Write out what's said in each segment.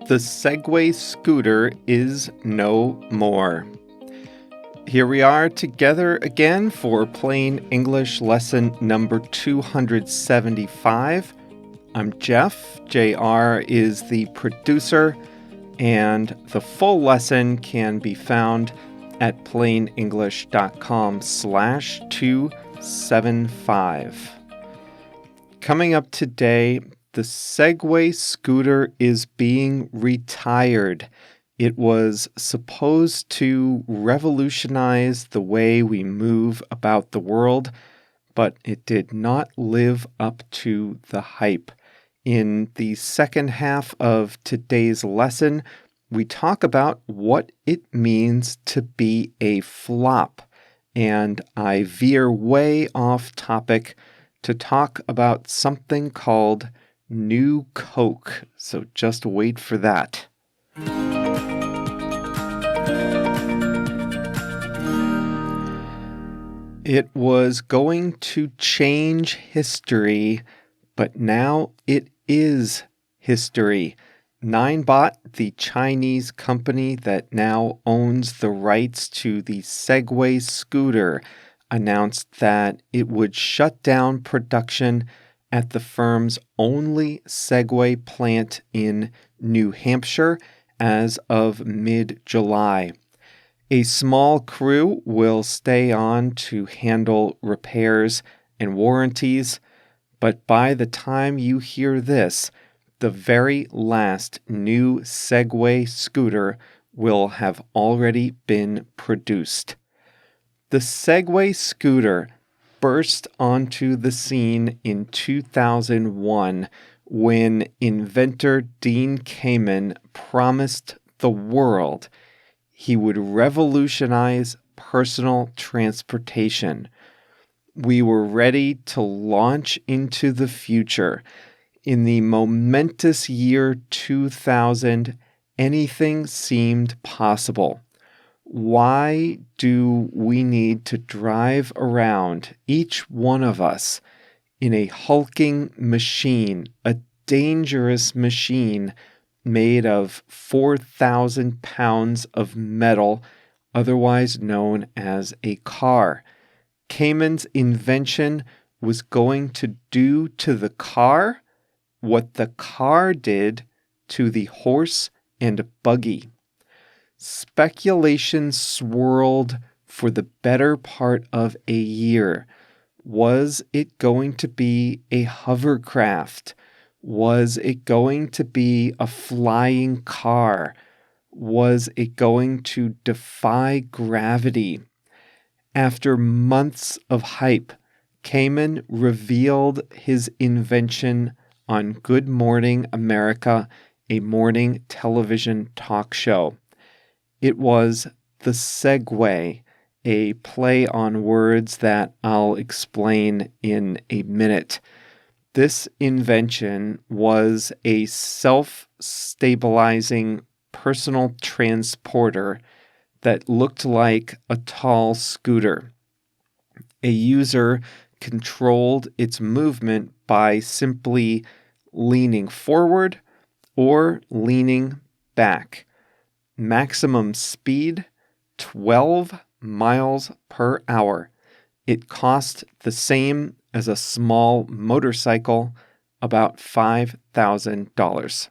The Segway scooter is no more. Here we are together again for Plain English lesson number 275. I'm Jeff. JR is the producer, and the full lesson can be found at plainenglish.com/275. Coming up today, the Segway scooter is being retired. It was supposed to revolutionize the way we move about the world, but it did not live up to the hype. In the second half of today's lesson, we talk about what it means to be a flop, and I veer way off topic to talk about something called New Coke, so just wait for that. It was going to change history, but now it is history. Ninebot, the Chinese company that now owns the rights to the Segway scooter, announced that it would shut down production at the firm's only Segway plant in New Hampshire as of mid-July. A small crew will stay on to handle repairs and warranties, but by the time you hear this, the very last new Segway scooter will have already been produced. The Segway scooter burst onto the scene in 2001 when inventor Dean Kamen promised the world he would revolutionize personal transportation. We were ready to launch into the future. In the momentous year 2000, anything seemed possible. Why do we need to drive around, each one of us, in a hulking machine, a dangerous machine made of 4,000 pounds of metal, otherwise known as a car? Kamen's invention was going to do to the car what the car did to the horse and buggy. Speculation swirled for the better part of a year. Was it going to be a hovercraft? Was it going to be a flying car? Was it going to defy gravity? After months of hype, Kamen revealed his invention on Good Morning America, a morning television talk show. It was the Segway, a play on words that I'll explain in a minute. This invention was a self-stabilizing personal transporter that looked like a tall scooter. A user controlled its movement by simply leaning forward or leaning back. Maximum speed, 12 miles per hour. It cost the same as a small motorcycle, about $5,000.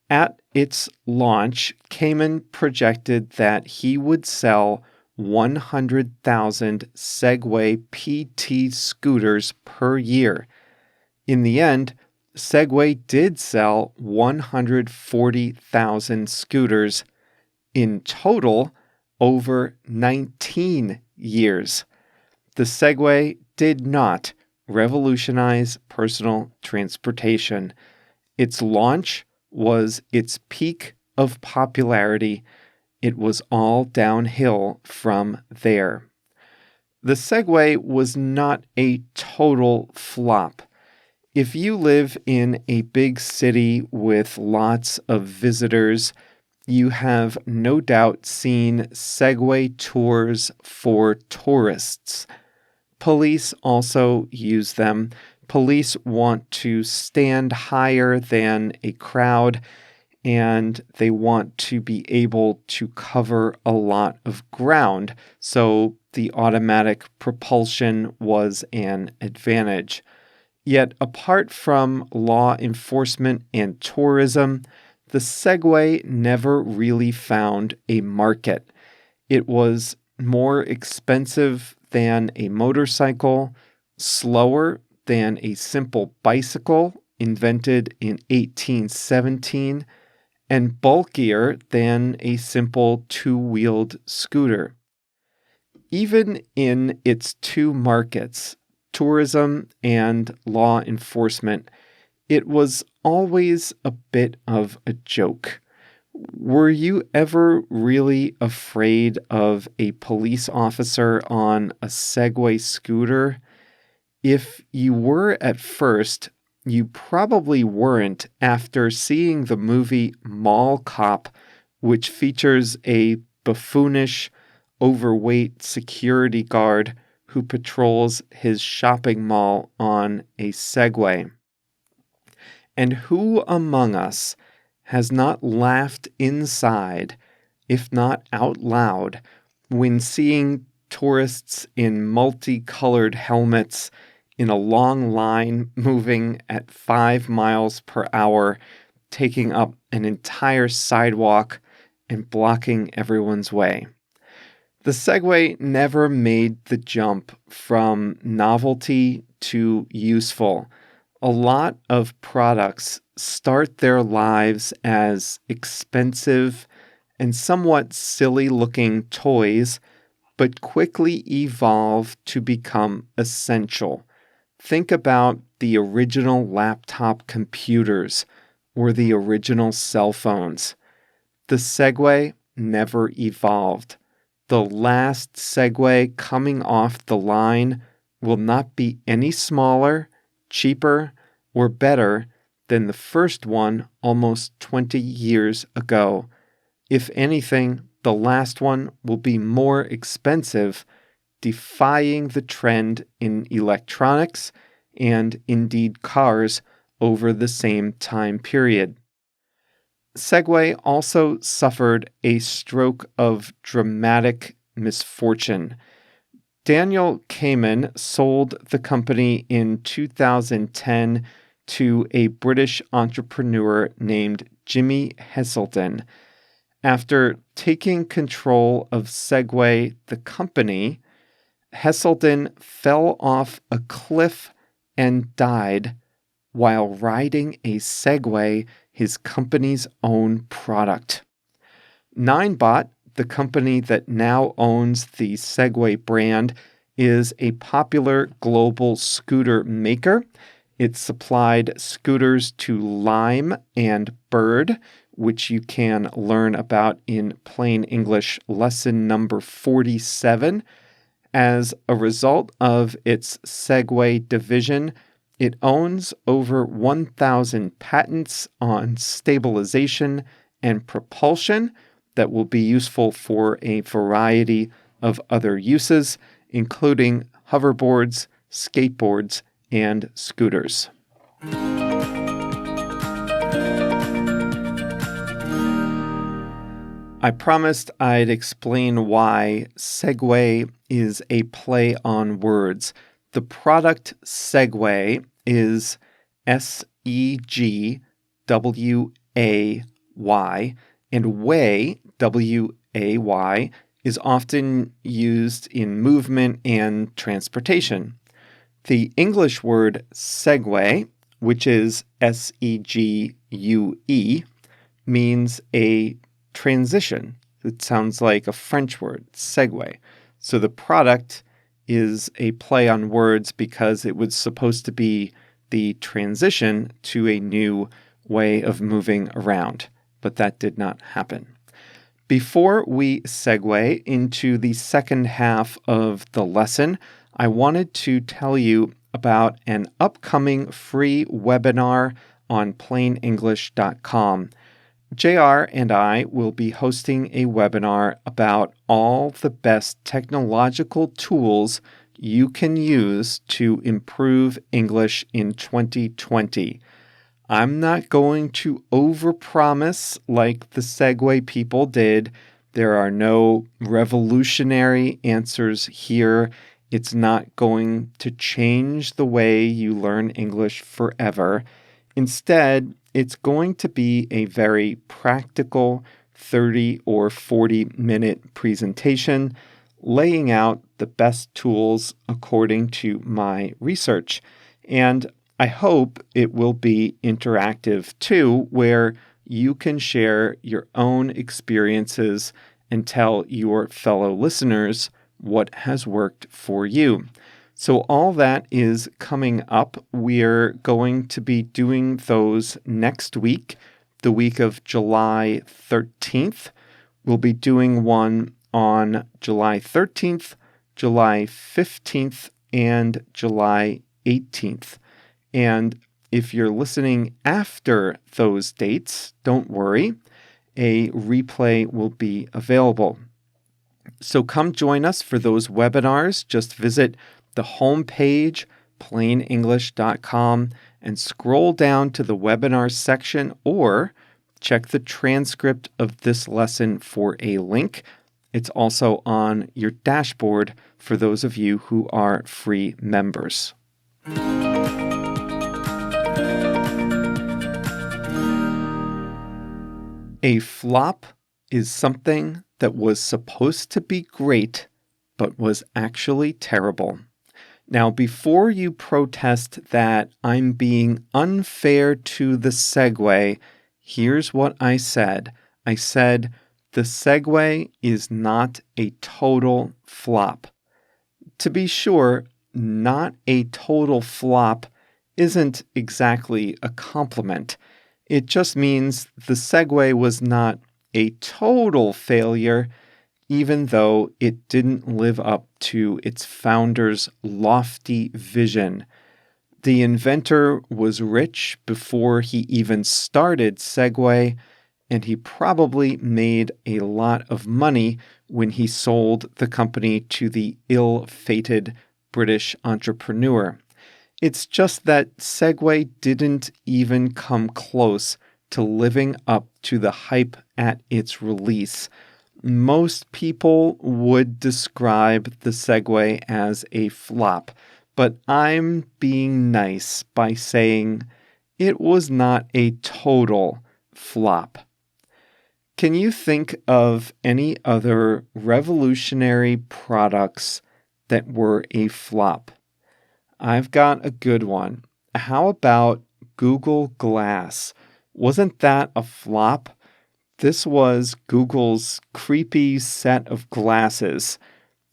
At its launch, Kamen projected that he would sell 100,000 Segway PT scooters per year. In the end, Segway did sell 140,000 scooters in total over 19 years. The Segway did not revolutionize personal transportation. Its launch was its peak of popularity. It was all downhill from there. The Segway was not a total flop. If you live in a big city with lots of visitors, you have no doubt seen Segway tours for tourists. Police also use them. Police want to stand higher than a crowd, and they want to be able to cover a lot of ground. So the automatic propulsion was an advantage. Yet, apart from law enforcement and tourism, the Segway never really found a market. It was more expensive than a motorcycle, slower than a simple bicycle invented in 1817, and bulkier than a simple two-wheeled scooter. Even in its two markets, tourism and law enforcement, it was always a bit of a joke. Were you ever really afraid of a police officer on a Segway scooter? If you were at first, you probably weren't after seeing the movie Mall Cop, which features a buffoonish, overweight security guard who patrols his shopping mall on a Segway. And who among us has not laughed inside, if not out loud, when seeing tourists in multicolored helmets in a long line moving at 5 miles per hour, taking up an entire sidewalk and blocking everyone's way? The Segway never made the jump from novelty to useful. A lot of products start their lives as expensive and somewhat silly-looking toys, but quickly evolve to become essential. Think about the original laptop computers or the original cell phones. The Segway never evolved. The last Segway coming off the line will not be any smaller, cheaper, or better than the first one almost 20 years ago. If anything, the last one will be more expensive, defying the trend in electronics and indeed cars over the same time period. Segway also suffered a stroke of dramatic misfortune. Daniel Kahneman sold the company in 2010 to a British entrepreneur named Jimmy Heselden. After taking control of Segway, the company, Heselden fell off a cliff and died while riding a Segway, his company's own product. Ninebot, the company that now owns the Segway brand, is a popular global scooter maker. It supplied scooters to Lime and Bird, which you can learn about in Plain English lesson number 47. As a result of its Segway division, it owns over 1,000 patents on stabilization and propulsion that will be useful for a variety of other uses, including hoverboards, skateboards, and scooters. I promised I'd explain why Segway is a play on words. The product Segway is S-E-G-W-A-Y, and way, W-A-Y, is often used in movement and transportation. The English word Segway, which is S-E-G-U-E, means a transition. It sounds like a French word, segue. So the product is a play on words because it was supposed to be the transition to a new way of moving around, but that did not happen. Before we segue into the second half of the lesson, I wanted to tell you about an upcoming free webinar on plainenglish.com. JR and I will be hosting a webinar about all the best technological tools you can use to improve English in 2020. I'm not going to overpromise like the Segway people did. There are no revolutionary answers here. It's not going to change the way you learn English forever. Instead, it's going to be a very practical 30 or 40-minute presentation laying out the best tools according to my research. And I hope it will be interactive too, where you can share your own experiences and tell your fellow listeners what has worked for you. So all that is coming up. We're going to be doing those next week, the week of July 13th. We'll be doing one on July 13th, July 15th, and July 18th. And if you're listening after those dates, don't worry, a replay will be available. So come join us for those webinars. Just visit the homepage, plainenglish.com, and scroll down to the webinar section or check the transcript of this lesson for a link. It's also on your dashboard for those of you who are free members. A flop is something that was supposed to be great, but was actually terrible. Now, before you protest that I'm being unfair to the Segway, here's what I said. I said, the Segway is not a total flop. To be sure, not a total flop isn't exactly a compliment. It just means the Segway was not a total failure, even though it didn't live up to its founder's lofty vision. The inventor was rich before he even started Segway, and he probably made a lot of money when he sold the company to the ill-fated British entrepreneur. It's just that Segway didn't even come close to living up to the hype at its release. Most people would describe the Segway as a flop, but I'm being nice by saying it was not a total flop. Can you think of any other revolutionary products that were a flop? I've got a good one. How about Google Glass? Wasn't that a flop? This was Google's creepy set of glasses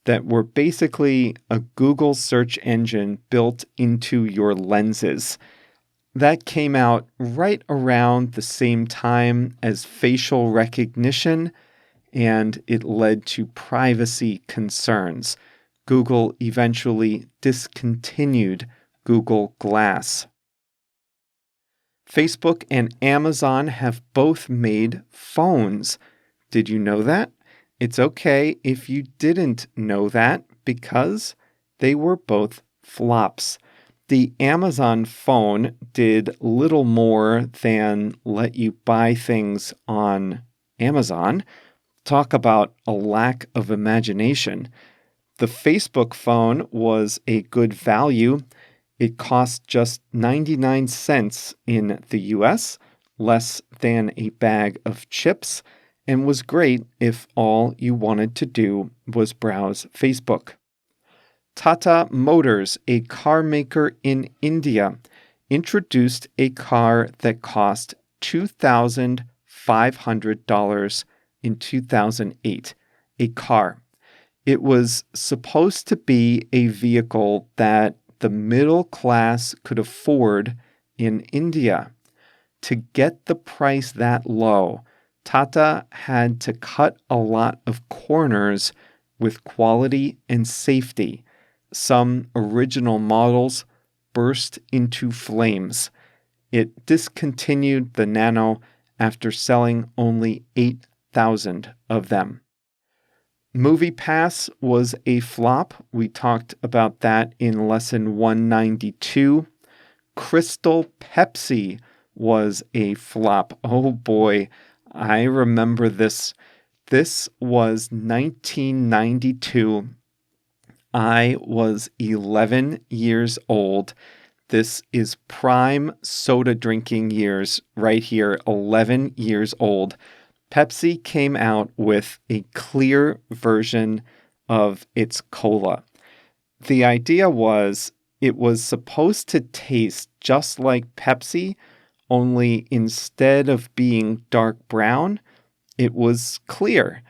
that were basically a Google search engine built into your lenses. That came out right around the same time as facial recognition, and it led to privacy concerns. Google eventually discontinued Google Glass. Facebook and Amazon have both made phones. Did you know that? It's okay if you didn't know that because they were both flops. The Amazon phone did little more than let you buy things on Amazon. Talk about a lack of imagination. The Facebook phone was a good value. It cost just 99 cents in the US, less than a bag of chips, and was great if all you wanted to do was browse Facebook. Tata Motors, a car maker in India, introduced a car that cost $2,500 in 2008. A car. It was supposed to be a vehicle that the middle class could afford in India. To get the price that low, Tata had to cut a lot of corners with quality and safety. Some original models burst into flames. It discontinued the Nano after selling only 8,000 of them. MoviePass was a flop. We talked about that in lesson 192. Crystal Pepsi was a flop. Oh boy, I remember this. This was 1992. I was 11 years old. This is prime soda drinking years right here, 11 years old. Pepsi came out with a clear version of its cola. The idea was it was supposed to taste just like Pepsi, only instead of being dark brown, it was clear.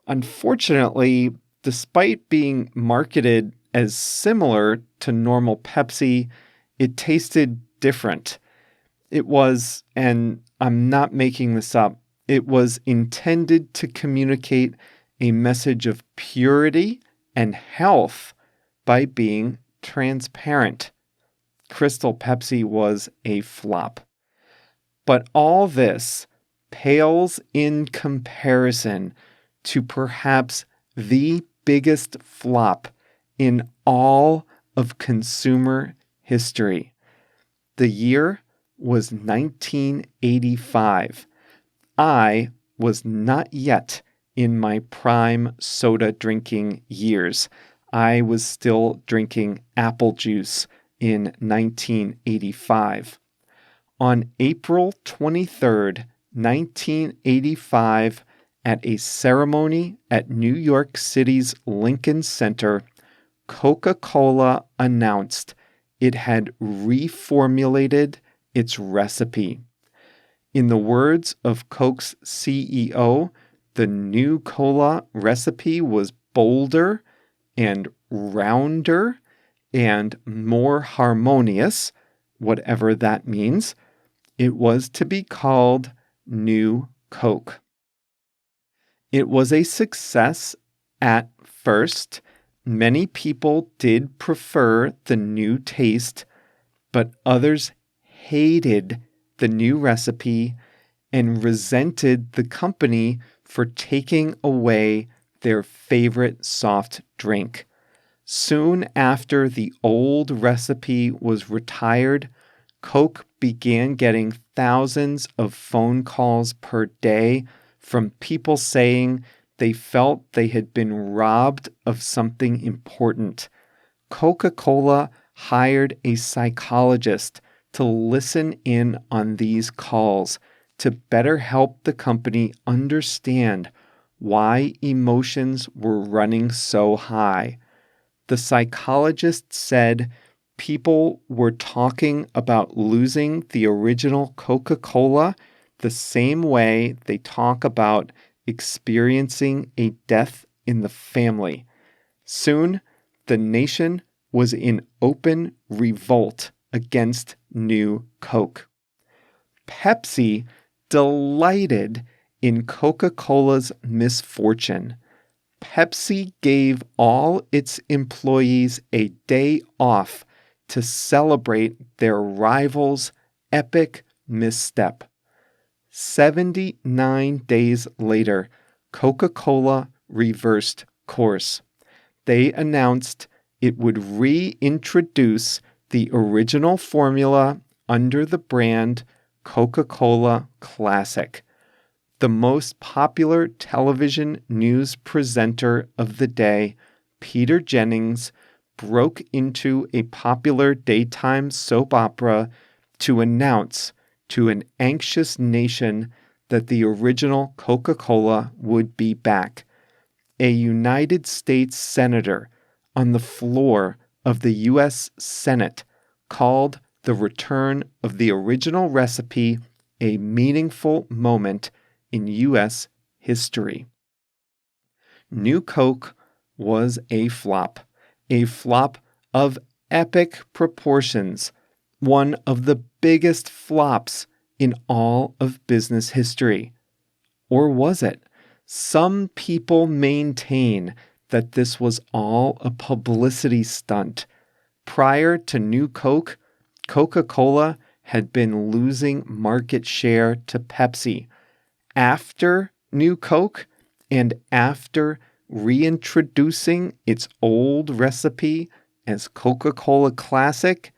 Unfortunately, despite being marketed as similar to normal Pepsi, it tasted different. It was, and I'm not making this up, it was intended to communicate a message of purity and health by being transparent. Crystal Pepsi was a flop. But all this pales in comparison to perhaps the biggest flop in all of consumer history. The year was 1985. I was not yet in my prime soda drinking years. I was still drinking apple juice in 1985. On April 23rd, 1985, at a ceremony at New York City's Lincoln Center, Coca-Cola announced it had reformulated its recipe. In the words of Coke's CEO, the new cola recipe was bolder and rounder and more harmonious, whatever that means. It was to be called New Coke. It was a success at first. Many people did prefer the new taste, but others hated the new recipe and resented the company for taking away their favorite soft drink. Soon after the old recipe was retired, Coke began getting thousands of phone calls per day from people saying they felt they had been robbed of something important. Coca-Cola hired a psychologist to listen in on these calls to better help the company understand why emotions were running so high. The psychologist said people were talking about losing the original Coca-Cola the same way they talk about experiencing a death in the family. Soon, the nation was in open revolt against New Coke. Pepsi delighted in Coca-Cola's misfortune. Pepsi gave all its employees a day off to celebrate their rival's epic misstep. 79 days later, Coca-Cola reversed course. They announced it would reintroduce the original formula under the brand Coca-Cola Classic. The most popular television news presenter of the day, Peter Jennings, broke into a popular daytime soap opera to announce to an anxious nation that the original Coca-Cola would be back. A United States senator on the floor of the U.S. Senate called the return of the original recipe a meaningful moment in U.S. history. New Coke was a flop of epic proportions, one of the biggest flops in all of business history. Or was it? Some people maintain that this was all a publicity stunt. Prior to New Coke, Coca-Cola had been losing market share to Pepsi. After New Coke, and after reintroducing its old recipe as Coca-Cola Classic,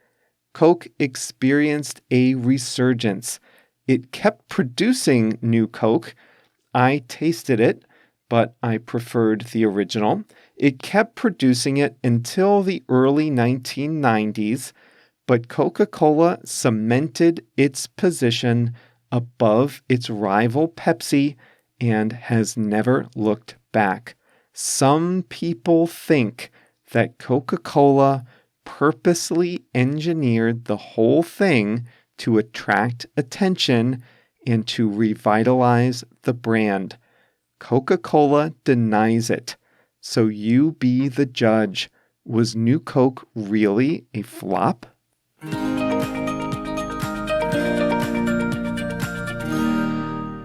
Coke experienced a resurgence. It kept producing new Coke. I tasted it, but I preferred the original. It kept producing it until the early 1990s, but Coca-Cola cemented its position above its rival Pepsi and has never looked back. Some people think that Coca-Cola purposely engineered the whole thing to attract attention and to revitalize the brand. Coca-Cola denies it. So you be the judge. Was New Coke really a flop?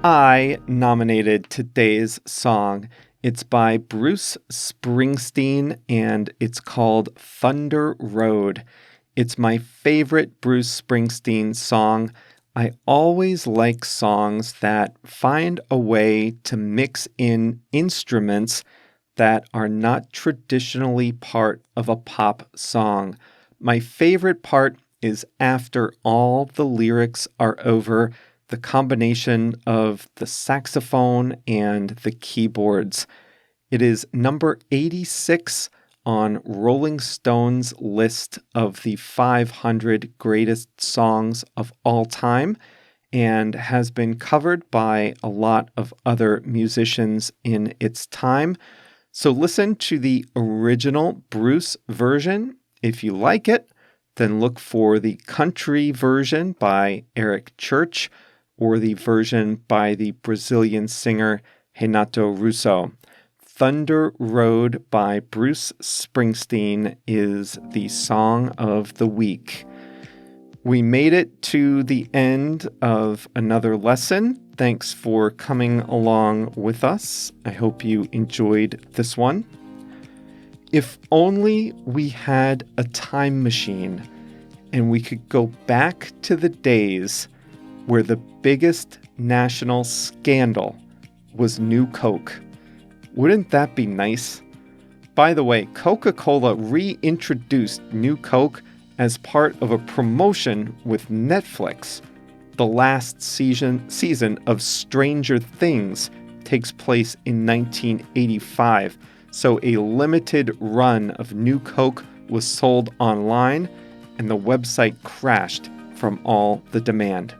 I nominated today's song. It's by Bruce Springsteen and it's called Thunder Road. It's my favorite Bruce Springsteen song. I always like songs that find a way to mix in instruments that are not traditionally part of a pop song. My favorite part is after all the lyrics are over, the combination of the saxophone and the keyboards. It is number 86 on Rolling Stone's list of the 500 greatest songs of all time and has been covered by a lot of other musicians in its time. So listen to the original Bruce version. If you like it, then look for the country version by Eric Church or the version by the Brazilian singer Renato Russo. Thunder Road by Bruce Springsteen is the song of the week. We made it to the end of another lesson. Thanks for coming along with us. I hope you enjoyed this one. If only we had a time machine and we could go back to the days where the biggest national scandal was New Coke. Wouldn't that be nice? By the way, Coca-Cola reintroduced New Coke as part of a promotion with Netflix. The last season of Stranger Things takes place in 1985, so a limited run of New Coke was sold online, and the website crashed from all the demand.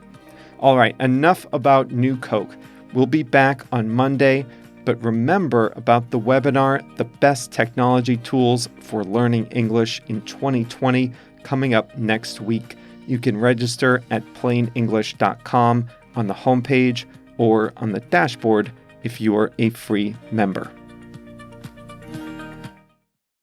All right, enough about New Coke. We'll be back on Monday, but remember about the webinar, The Best Technology Tools for Learning English in 2020, coming up next week. You can register at plainenglish.com on the homepage or on the dashboard if you are a free member.